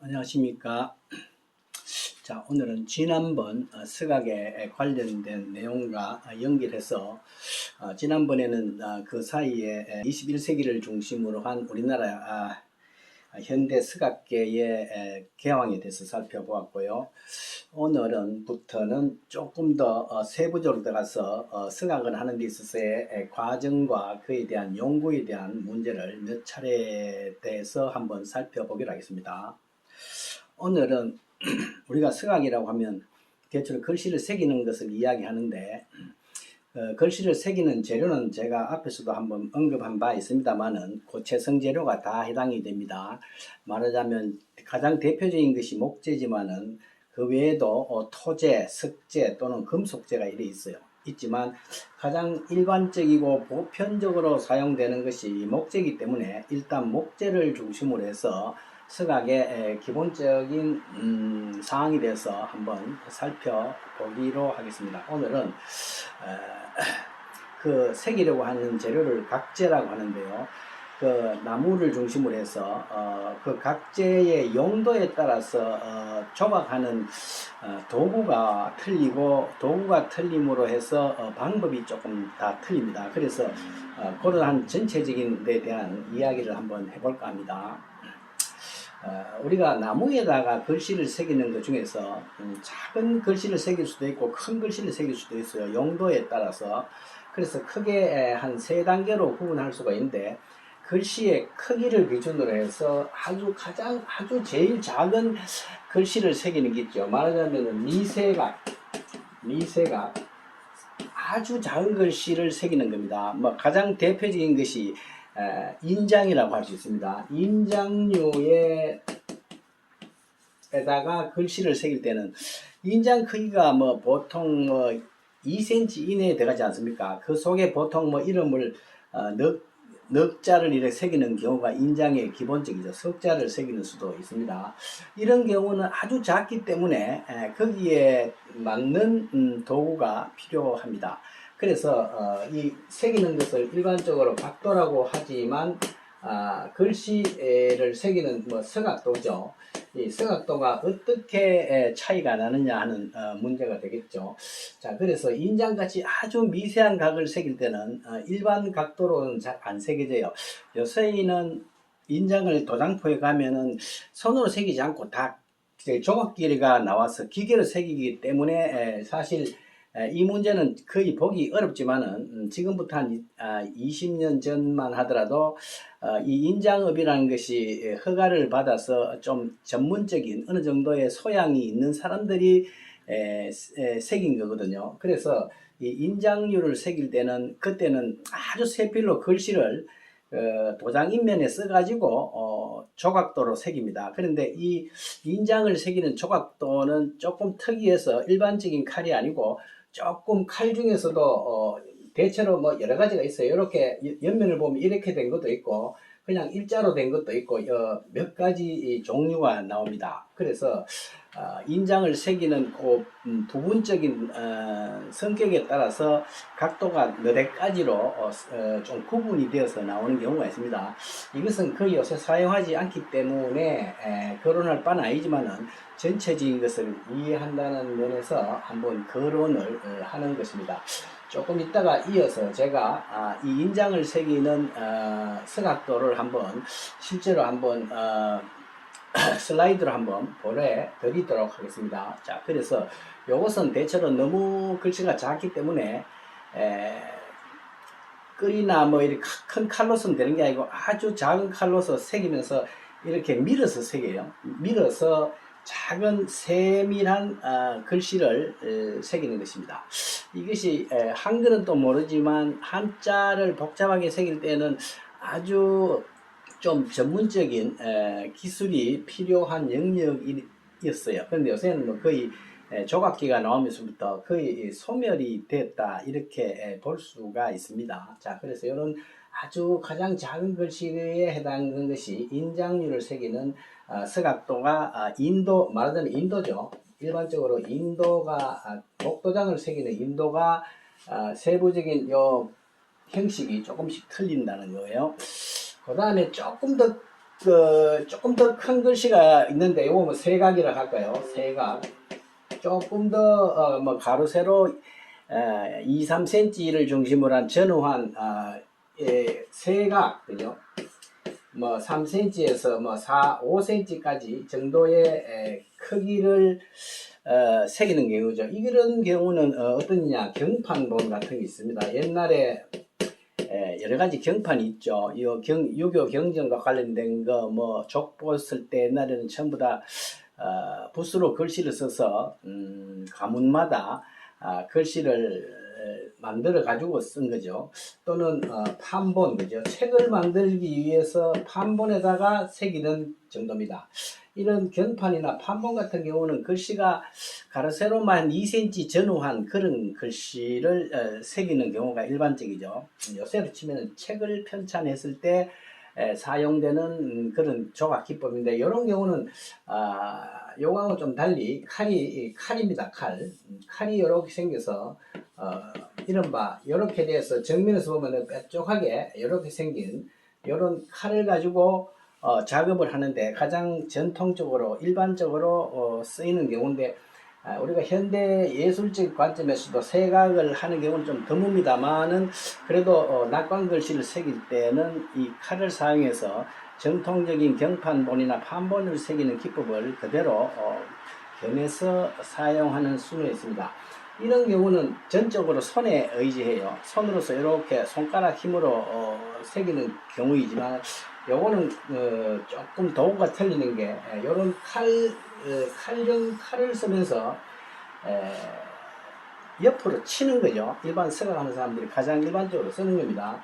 안녕하십니까. 자, 오늘은 지난번 스각에 관련된 내용과 연결해서 지난번에는 그 사이에 21세기를 중심으로 한 우리나라 현대 스각계의 개황에 대해서 살펴보았고요. 오늘부터는 조금 더 세부적으로 들어가서 스각을 하는 데 있어서의 과정과 그에 대한 연구에 대한 문제를 몇 차례에 대해서 한번 살펴보기로 하겠습니다. 오늘은 우리가 스각이라고 하면 대체로 글씨를 새기는 것을 이야기하는데 글씨를 새기는 재료는 제가 앞에서도 한번 언급한 바 있습니다만은 고체성 재료가 다 해당이 됩니다. 말하자면 가장 대표적인 것이 목재지만은 그 외에도 토재, 석재 또는 금속재가 이래 있지만 가장 일반적이고 보편적으로 사용되는 것이 목재이기 때문에 일단 목재를 중심으로 해서 스각의 기본적인 사항에 대해서 한번 살펴보기로 하겠습니다. 오늘은 그 새기려고 하는 재료를 각재라고 하는데요. 그 나무를 중심으로 해서 그 각재의 용도에 따라서 조각하는 도구가 틀리고 도구가 틀림으로 해서 방법이 조금 다 틀립니다. 그래서 그러한 전체적인 데 대한 이야기를 한번 해볼까 합니다. 우리가 나무에다가 글씨를 새기는 것 중에서 작은 글씨를 새길 수도 있고 큰 글씨를 새길 수도 있어요. 용도에 따라서. 그래서 크게 한 3단계로 구분할 수가 있는데 글씨의 크기를 기준으로 해서 아주 제일 작은 글씨를 새기는 게 있죠. 말하자면 미세각 아주 작은 글씨를 새기는 겁니다. 가장 대표적인 것이 인장이라고 할 수 있습니다. 인장류에다가 글씨를 새길 때는 인장 크기가 보통 2cm 이내에 들어가지 않습니까? 그 속에 보통 이름을 넉 자를 이렇게 새기는 경우가 인장의 기본적이죠. 석자를 새기는 수도 있습니다. 이런 경우는 아주 작기 때문에 거기에 맞는 도구가 필요합니다. 그래서 이 새기는 것을 일반적으로 각도라고 하지만 글씨를 새기는 서각도죠. 이 서각도가 어떻게 차이가 나느냐 하는 문제가 되겠죠. 자, 그래서 인장같이 아주 미세한 각을 새길 때는 일반 각도로는 잘 안 새겨져요. 요새는 인장을 도장포에 가면은 손으로 새기지 않고 다 조각기가 나와서 기계로 새기기 때문에 사실 이 문제는 거의 보기 어렵지만은 지금부터 한 20년 전만 하더라도 이 인장업이라는 것이 허가를 받아서 좀 전문적인 어느 정도의 소양이 있는 사람들이 새긴 거거든요. 그래서 이 인장류를 새길 때는 그때는 아주 세필로 글씨를 도장 인면에 써가지고 조각도로 새깁니다. 그런데 이 인장을 새기는 조각도는 조금 특이해서 일반적인 칼이 아니고 조금 칼 중에서도 대체로 여러 가지가 있어요. 이렇게 옆면을 보면 이렇게 된 것도 있고 그냥 일자로 된 것도 있고 몇 가지 종류가 나옵니다. 그래서 인장을 새기는 그 부분적인 성격에 따라서 각도가 몇 가지로 좀 구분이 되어서 나오는 경우가 있습니다. 이것은 거의 요새 사용하지 않기 때문에 거론할 바는 아니지만은 전체적인 것을 이해한다는 면에서 한번 거론을 하는 것입니다. 조금 있다가 이어서 제가 이 인장을 새기는 서각도를 한번 실제로 한번 슬라이드로 한번 보내드리도록 하겠습니다. 자, 그래서 이것은 대체로 너무 글씨가 작기 때문에 끌이나 이렇게 큰 칼로서는 되는 게 아니고 아주 작은 칼로서 새기면서 이렇게 밀어서 새겨요. 밀어서 작은 세밀한 글씨를 새기는 것입니다. 이것이 한글은 또 모르지만 한자를 복잡하게 새길 때는 아주 좀 전문적인 기술이 필요한 영역이었어요. 그런데 요새는 거의 조각기가 나오면서부터 거의 소멸이 됐다 이렇게 볼 수가 있습니다. 자, 그래서 이런 아주 가장 작은 글씨에 해당하는 것이 인장류를 새기는 서각도가 말하자면 인도죠. 일반적으로 인도가 목도장을 새기는 인도가 세부적인 요 형식이 조금씩 틀린다는 거예요. 그 다음에 조금 더 조금 더 큰 글씨가 있는데 요거 뭐 세각이라 할까요? 세각. 조금 더 뭐 가로 세로 2, 3cm를 중심으로 한 전후한 세각, 그죠? 뭐 3cm에서 뭐 4, 5cm까지 정도의 크기를 새기는 경우죠. 이런 경우는 어떠냐, 경판본 같은 게 있습니다. 옛날에 여러 가지 경판이 있죠. 유교 경전과 관련된 거, 뭐 족보 쓸 때 옛날에는 전부 다 붓으로 글씨를 써서 가문마다 글씨를 만들어 가지고 쓴 거죠. 또는 판본, 그죠? 책을 만들기 위해서 판본에다가 새기는 정도입니다. 이런 경판이나 판본 같은 경우는 글씨가 가로 세로만 2cm 전후한 그런 글씨를 새기는 경우가 일반적이죠. 요새로 치면 책을 편찬했을 때 사용되는 그런 조각 기법인데, 이런 경우는 요거하고 좀 달리 칼입니다. 칼이 이렇게 생겨서 이른바 이렇게 돼서 정면에서 보면은 뾰족하게 이렇게 생긴 이런 칼을 가지고 작업을 하는데 가장 전통적으로 일반적으로 쓰이는 경우인데, 우리가 현대 예술적 관점에서도 세각을 하는 경우는 좀 드뭅니다만은, 그래도 낙관 글씨를 새길 때는 이 칼을 사용해서 정통적인 경판본이나 판본을 새기는 기법을 그대로 견해서 사용하는 수는 있습니다. 이런 경우는 전적으로 손에 의지해요. 손으로서 이렇게 손가락 힘으로 새기는 경우이지만, 요거는 조금 도구가 틀리는 게, 요런 칼을 쓰면서 옆으로 치는 거죠. 일반 서각하는 사람들이 가장 일반적으로 쓰는 겁니다.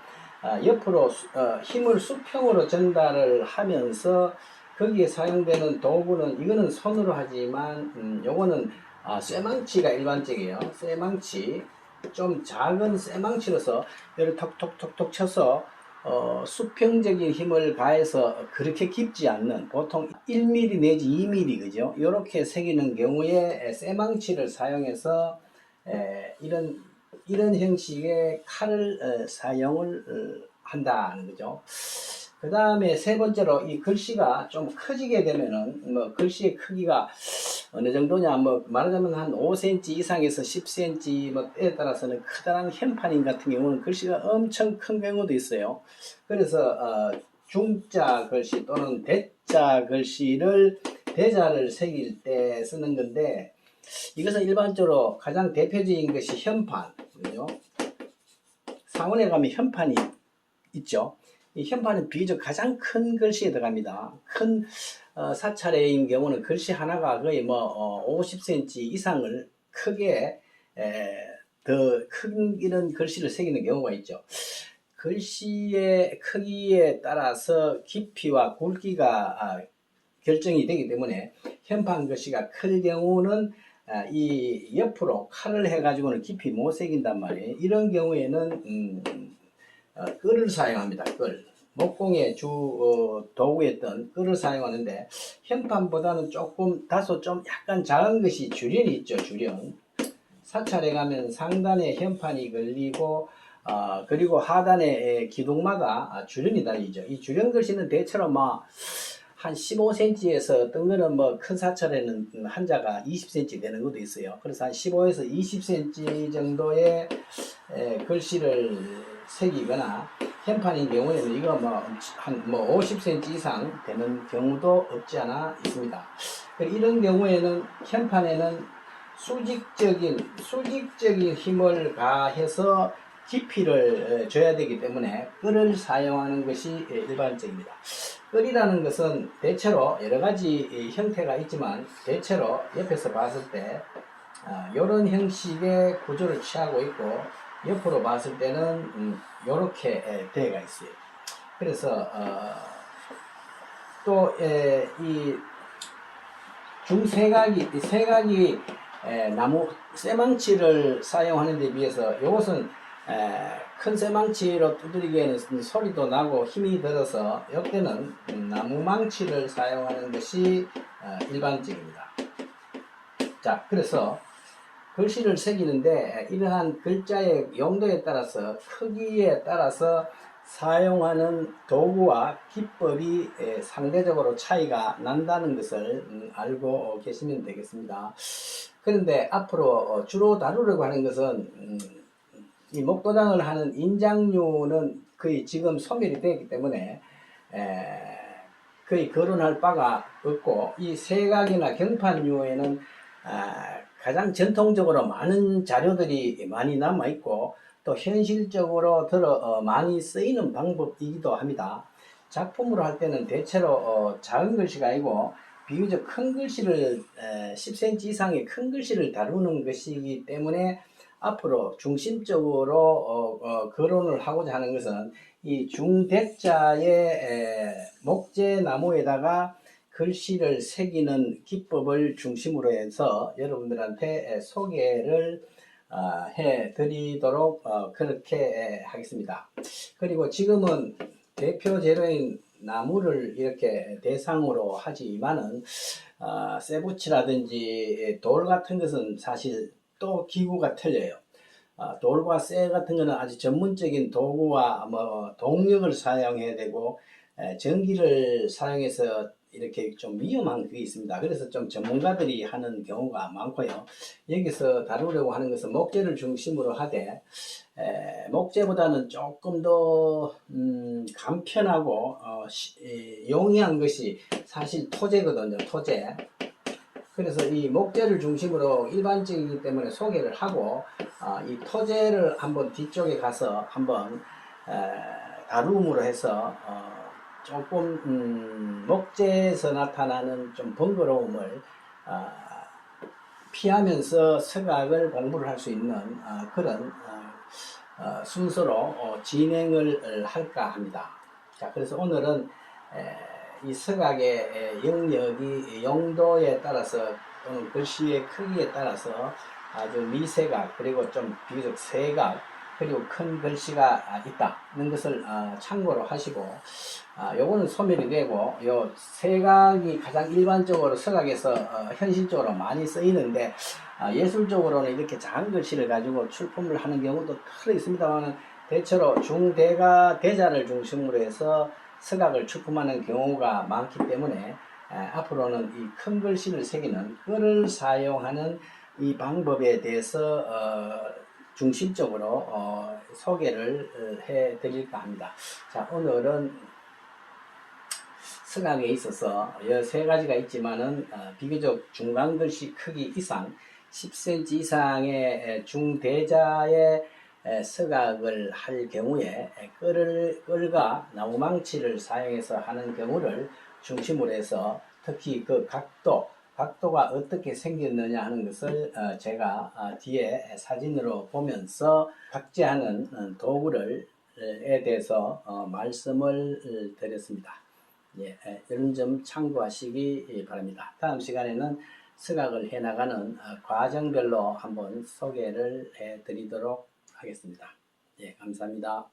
옆으로 힘을 수평으로 전달을 하면서 거기에 사용되는 도구는, 이거는 손으로 하지만 요거는 쇠망치가 일반적이에요. 쇠망치, 좀 작은 쇠망치로서 이렇게 톡톡톡톡 쳐서 수평적인 힘을 가해서 그렇게 깊지 않는, 보통 1mm 내지 2mm, 그죠? 이렇게 새기는 경우에 쇠망치를 사용해서 이런 형식의 칼을 사용을 한다는 거죠. 그 다음에 세 번째로, 이 글씨가 좀 커지게 되면은, 뭐 글씨의 크기가 어느 정도냐, 뭐 말하자면 한 5cm 이상에서 10cm, 뭐 때에 따라서는 커다란 현판인 같은 경우는 글씨가 엄청 큰 경우도 있어요. 그래서 중자 글씨 또는 대자 글씨를, 대자를 새길 때 쓰는 건데, 이것은 일반적으로 가장 대표적인 것이 현판, 그죠? 상온에 가면 현판이 있죠. 이 현판은 비교적 가장 큰 글씨에 들어갑니다. 큰 사찰의 경우는 글씨 하나가 거의 뭐 50cm 이상을 크게 더 큰 이런 글씨를 새기는 경우가 있죠. 글씨의 크기에 따라서 깊이와 굵기가 결정이 되기 때문에, 현판 글씨가 클 경우는 이 옆으로 칼을 해가지고는 깊이 못 새긴단 말이에요. 이런 경우에는 끌을 사용합니다. 끌. 목공의 주 도구였던 끌을 사용하는데, 현판보다는 다소 좀 약간 작은 것이 주련이 있죠. 주련. 사찰에 가면 상단에 현판이 걸리고 그리고 하단에 기둥마다 주련이 달리죠. 이 주련 글씨는 대체로 한 15cm에서, 어떤 거는 뭐 큰 사찰에는 한자가 20cm 되는 것도 있어요. 그래서 한 15에서 20cm 정도의 글씨를 새기거나, 현판인 경우에는 이거 한 50cm 이상 되는 경우도 없지 않아 있습니다. 이런 경우에는 현판에는 수직적인 힘을 가해서 깊이를 줘야 되기 때문에 끌을 사용하는 것이 일반적입니다. 끌이라는 것은 대체로 여러 가지 형태가 있지만, 대체로 옆에서 봤을 때 이런 형식의 구조를 취하고 있고, 옆으로 봤을 때는 이렇게 되어가 있어요. 그래서 또 이 세각이 나무 쇠망치를 사용하는 데 비해서, 이것은 큰 쇠망치로 두드리기에는 소리도 나고 힘이 들어서, 이때는 나무 망치를 사용하는 것이 일반적입니다. 자, 그래서 글씨를 새기는데 이러한 글자의 용도에 따라서, 크기에 따라서 사용하는 도구와 기법이 상대적으로 차이가 난다는 것을 알고 계시면 되겠습니다. 그런데 앞으로 주로 다루려고 하는 것은 이 목도장을 하는 인장류는 거의 지금 소멸이 되었기 때문에 거의 거론할 바가 없고, 이 세각이나 경판류에는 가장 전통적으로 많은 자료들이 많이 남아있고 또 현실적으로 많이 쓰이는 방법이기도 합니다. 작품으로 할 때는 대체로 작은 글씨가 아니고 비교적 큰 글씨를 10cm 이상의 큰 글씨를 다루는 것이기 때문에 앞으로 중심적으로 거론을 하고자 하는 것은 이 중대자의 목재나무에다가 글씨를 새기는 기법을 중심으로 해서 여러분들한테 소개를 해 드리도록 그렇게 하겠습니다. 그리고 지금은 대표 재료인 나무를 이렇게 대상으로 하지만은 쇠붙이라든지 돌 같은 것은 사실 또 기구가 틀려요. 돌과 쇠 같은 거는 아주 전문적인 도구와 뭐 동력을 사용해야 되고 전기를 사용해서 이렇게 좀 위험한 그게 있습니다. 그래서 좀 전문가들이 하는 경우가 많고요. 여기서 다루려고 하는 것은 목재를 중심으로 하되 목재보다는 조금 더 간편하고 용이한 것이 사실 토재거든요. 토재. 그래서 이 목재를 중심으로 일반적이기 때문에 소개를 하고 이 토재를 한번 뒤쪽에 가서 한번 다룸으로 해서 조금 목재에서 나타나는 좀 번거로움을 피하면서 서각을 공부를 할 수 있는 그런 순서로 진행을 할까 합니다. 자, 그래서 오늘은 이 서각의 영역이 용도에 따라서 또는 글씨의 크기에 따라서 아주 미세각 그리고 좀 비교적 세각 그리고 큰 글씨가 있다는 것을 참고로 하시고 요거는 소멸이 되고 요 세각이 가장 일반적으로 서각에서 현실적으로 많이 쓰이는데 예술적으로는 이렇게 작은 글씨를 가지고 출품을 하는 경우도 크게 있습니다만 대체로 중대가 대자를 중심으로 해서 서각을 출품하는 경우가 많기 때문에 앞으로는 이 큰 글씨를 새기는 글을 사용하는 이 방법에 대해서 중심적으로 소개를 해 드릴까 합니다. 자, 오늘은 서각에 있어서 13가지가 있지만은 비교적 중간 글씨 크기 이상 10cm 이상의 중대자의 서각을 할 경우에 끌과 나무망치를 사용해서 하는 경우를 중심으로 해서 특히 그 각도가 어떻게 생겼느냐 하는 것을 제가 뒤에 사진으로 보면서 각재하는 도구에 대해서 말씀을 드렸습니다. 예, 이런 점 참고하시기 바랍니다. 다음 시간에는 서각을 해나가는 과정별로 한번 소개를 해드리도록 하겠습니다. 예, 감사합니다.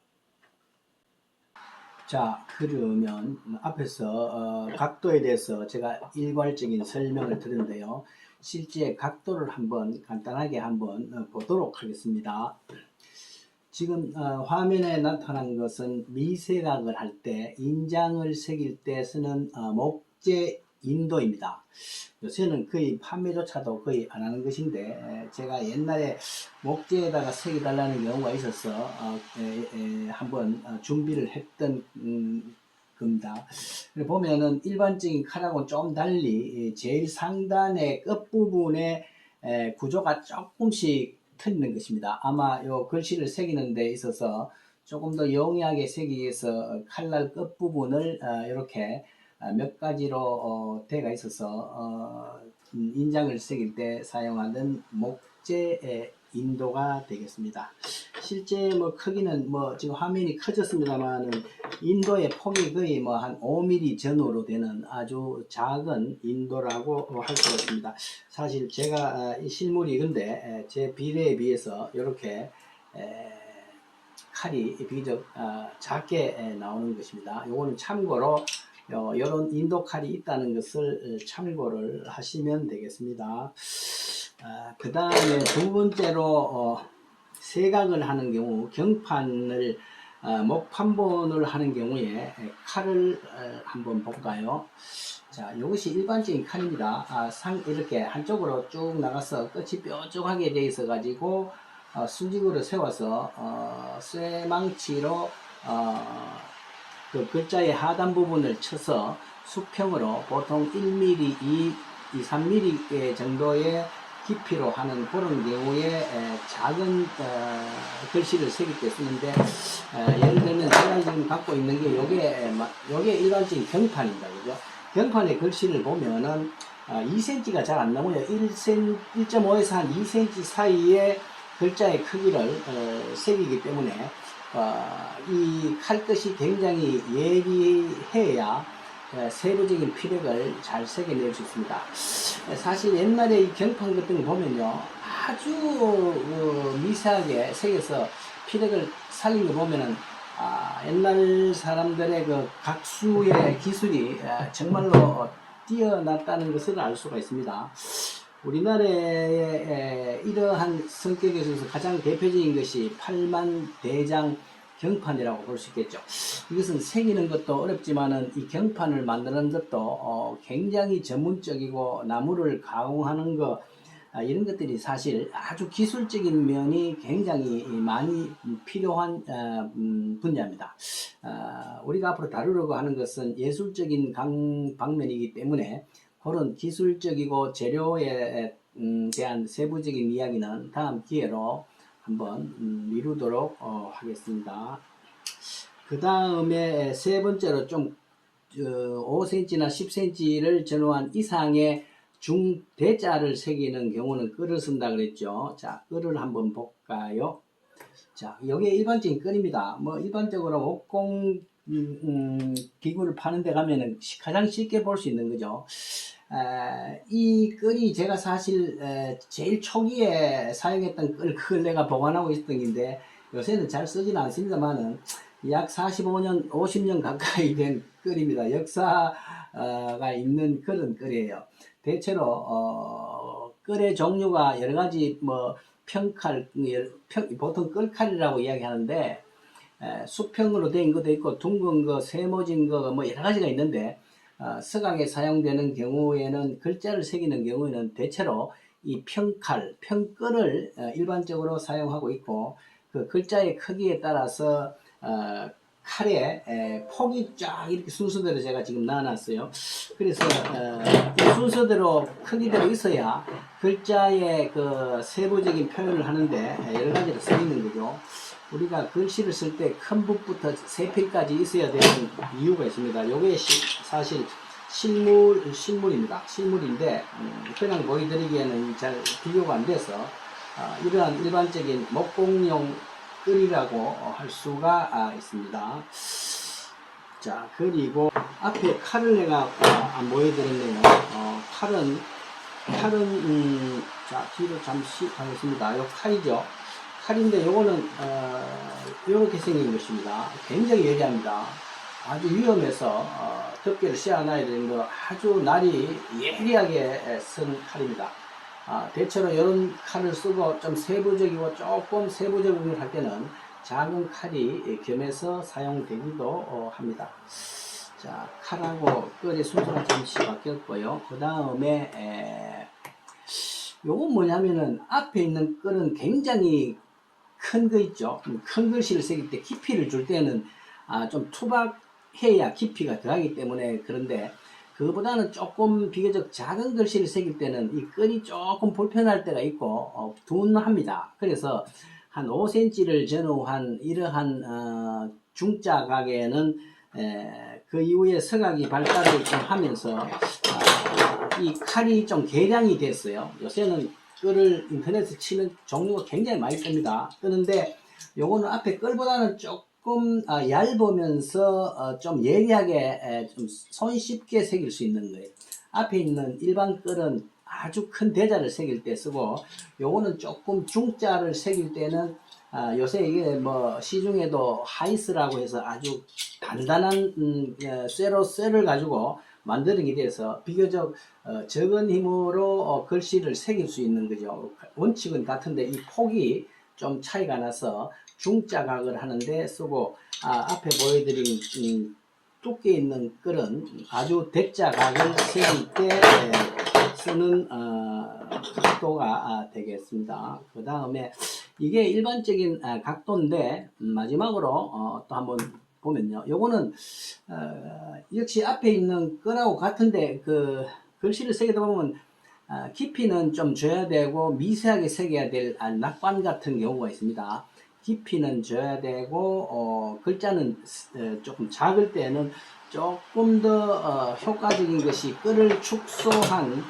자, 그러면 앞에서 각도에 대해서 제가 일괄적인 설명을 드렸는데요. 실제 각도를 한번 간단하게 한번 보도록 하겠습니다. 지금 화면에 나타난 것은 미세각을 할 때 인장을 새길 때 쓰는 목재 인도입니다. 요새는 거의 판매조차도 거의 안 하는 것인데 제가 옛날에 목재에다가 새겨달라는 경우가 있어서 한번 준비를 했던 겁니다. 보면은 일반적인 칼하고는 좀 달리 제일 상단의 끝부분에 구조가 조금씩 틀리는 것입니다. 아마 요 글씨를 새기는 데 있어서 조금 더 영리하게 새기기 위해서 칼날 끝부분을 이렇게 몇 가지로 되어 있어서 인장을 새길 때 사용하는 목재의 인도가 되겠습니다. 실제 뭐 크기는 뭐 지금 화면이 커졌습니다만 인도의 폭이 거의 뭐 한 5mm 전후로 되는 아주 작은 인도라고 할 수가 있습니다. 사실 제가 이 실물이 근데 제 비례에 비해서 이렇게 칼이 비교적 작게 나오는 것입니다. 요거는 참고로 이런 인도 칼이 있다는 것을 참고를 하시면 되겠습니다. 그 다음에 두 번째로 세각을 하는 경우 경판을 목판본을 하는 경우에 칼을 한번 볼까요? 자, 이것이 일반적인 칼입니다. 이렇게 한쪽으로 쭉 나가서 끝이 뾰족하게 되어 있어 가지고 수직으로 세워서 쇠망치로 그 글자의 하단 부분을 쳐서 수평으로 보통 1mm, 3mm 정도의 깊이로 하는 그런 경우에 작은 글씨를 새길 때 쓰는데, 예를 들면 제가 지금 갖고 있는 게 요게 일반적인 경판입니다. 그죠? 경판의 글씨를 보면은 2cm가 잘 안 나오고요. 1.5에서 한 2cm 사이에 글자의 크기를 새기기 때문에 이 칼끝이 굉장히 예리해야 세부적인 피력을 잘 새겨낼 수 있습니다. 사실 옛날에 이 경판 같은 거 보면요, 아주 미세하게 새겨서 피력을 살린 거 보면은 옛날 사람들의 그 각수의 기술이 정말로 뛰어났다는 것을 알 수가 있습니다. 우리나라의 이러한 성격에 있어서 가장 대표적인 것이 팔만대장 경판이라고 볼 수 있겠죠. 이것은 새기는 것도 어렵지만은 이 경판을 만드는 것도 굉장히 전문적이고 나무를 가공하는 거, 이런 것들이 사실 아주 기술적인 면이 굉장히 많이 필요한 분야입니다. 우리가 앞으로 다루려고 하는 것은 예술적인 방면이기 때문에 그런 기술적이고 재료에 대한 세부적인 이야기는 다음 기회로 한번 미루도록 하겠습니다. 그 다음에 세 번째로 좀 5cm나 10cm를 전후한 이상의 중대자를 새기는 경우는 끌을 쓴다 그랬죠. 자, 끌을 한번 볼까요? 자, 여기에 일반적인 끌입니다. 뭐 일반적으로 목공 기구를 파는 데 가면은 가장 쉽게 볼 수 있는 거죠. 이 끌이 제가 사실 제일 초기에 사용했던 그걸 내가 보관하고 있었던 건데 요새는 잘 쓰지는 않습니다만은 약 45년, 50년 가까이 된 끌입니다. 역사가 있는 그런 끌이에요. 대체로 끌의 종류가 여러 가지 뭐 평칼, 보통 끌칼이라고 이야기하는데 수평으로 된 것도 있고 둥근 거, 세모진 거 뭐 여러 가지가 있는데 서강에 사용되는 경우에는 글자를 새기는 경우에는 대체로 이 평칼, 평끌을 일반적으로 사용하고 있고 그 글자의 크기에 따라서 칼의 폭이 쫙 이렇게 순서대로 제가 지금 나눠놨어요. 그래서 이 순서대로 크기대로 있어야 글자의 그 세부적인 표현을 하는데 여러 가지로 쓰이는 거죠. 우리가 글씨를 쓸 때 큰 붓부터 세필까지 있어야 되는 이유가 있습니다. 이게 사실 실물입니다. 실물인데 그냥 보여드리기에는 잘 비교가 안 돼서 이러한 일반적인 목공용 끌이라고 할 수가 있습니다. 자, 그리고 앞에 칼을 내가 안 보여드렸네요. 칼은 자, 뒤로 잠시 가겠습니다. 요 칼이죠. 칼인데 요거는 이렇게 생긴 것입니다. 굉장히 예리합니다. 아주 위험해서 덮개를 씌워놔야 되는 거 아주 날이 예리하게 쓴 칼입니다. 대체로 이런 칼을 쓰고 좀 세부적이고 조금 세부적인 걸 할 때는 작은 칼이 겸해서 사용되기도 합니다. 자, 칼하고 끌의 순서가 잠시 바뀌었고요. 그 다음에 요건 뭐냐면은 앞에 있는 끌은 굉장히 큰 거 있죠. 큰 글씨를 새길 때 깊이를 줄 때는 좀 투박해야 깊이가 더하기 때문에 그런데 그거보다는 조금 비교적 작은 글씨를 새길 때는 이 끌이 조금 불편할 때가 있고 둔합니다. 그래서 한 5cm를 전후한 이러한 중자 가게는 그 이후에 서각이 발달을 좀 하면서 이 칼이 좀 개량이 됐어요. 요새는 끌을 인터넷에 치는 종류가 굉장히 많이 뜹니다. 뜨는데 요거는 앞에 끌보다는 조금 얇으면서 좀 예리하게 좀 손쉽게 새길 수 있는 거예요. 앞에 있는 일반 끌은 아주 큰 대자를 새길 때 쓰고 요거는 조금 중자를 새길 때는 요새 이게 뭐 시중에도 하이스라고 해서 아주 단단한 쇠를 가지고 만드는 돼서 비교적 적은 힘으로 글씨를 새길 수 있는 거죠. 원칙은 같은데 이 폭이 좀 차이가 나서 중자각을 하는데 쓰고 앞에 보여드린 두께 있는 끌은 아주 대자각을 세울 때 쓰는 각도가 되겠습니다. 그 다음에 이게 일반적인 각도인데 마지막으로 또 한번 보면요. 요거는 역시 앞에 있는 끌하고 같은데 그 글씨를 새기다 보면 깊이는 좀 줘야 되고 미세하게 새겨야 될 낙관 같은 경우가 있습니다. 깊이는 줘야 되고 글자는 조금 작을 때는 조금 더 효과적인 것이 끌을 축소한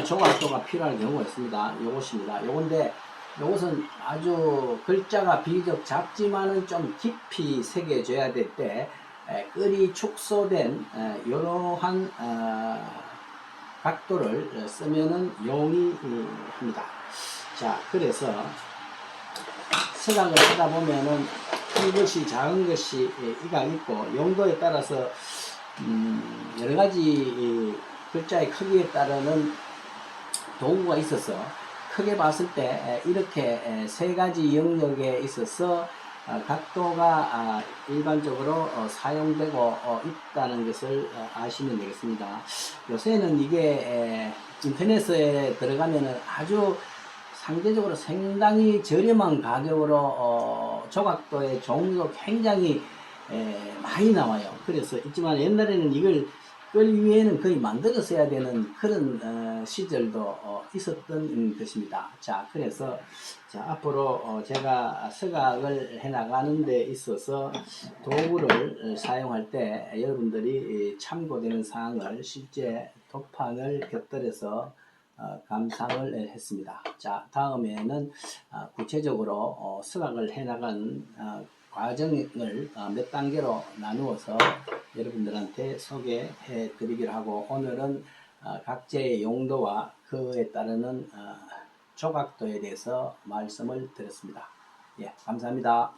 조각도가 필요한 경우가 있습니다. 요것입니다. 요건데 요것은 아주 글자가 비교적 작지만은 좀 깊이 새겨줘야 될 때 끌이 축소된 이러한 각도를 쓰면은 용이합니다. 자, 그래서 서각을 하다 보면은 큰 것이 작은 것이 이가 있고 용도에 따라서 여러 가지 글자의 크기에 따르는 도구가 있어서 크게 봤을 때 이렇게 세 가지 영역에 있어서 각도가 일반적으로 사용되고 있다는 것을 아시면 되겠습니다. 요새는 이게 인터넷에 들어가면은 아주 상대적으로 상당히 저렴한 가격으로 조각도의 종류도 굉장히 많이 나와요. 그래서 있지만 옛날에는 이걸 끌 위에는 거의 만들어서야 되는 그런 시절도 있었던 것입니다. 자, 그래서 자, 앞으로 제가 서각을 해 나가는 데 있어서 도구를 사용할 때 여러분들이 참고되는 사항을 실제 도판을 곁들여서 감상을 했습니다. 자, 다음에는 구체적으로 서각을 해 나가는 과정을 몇 단계로 나누어서 여러분들한테 소개해 드리기로 하고, 오늘은 각재의 용도와 그에 따르는 조각도에 대해서 말씀을 드렸습니다. 예, 감사합니다.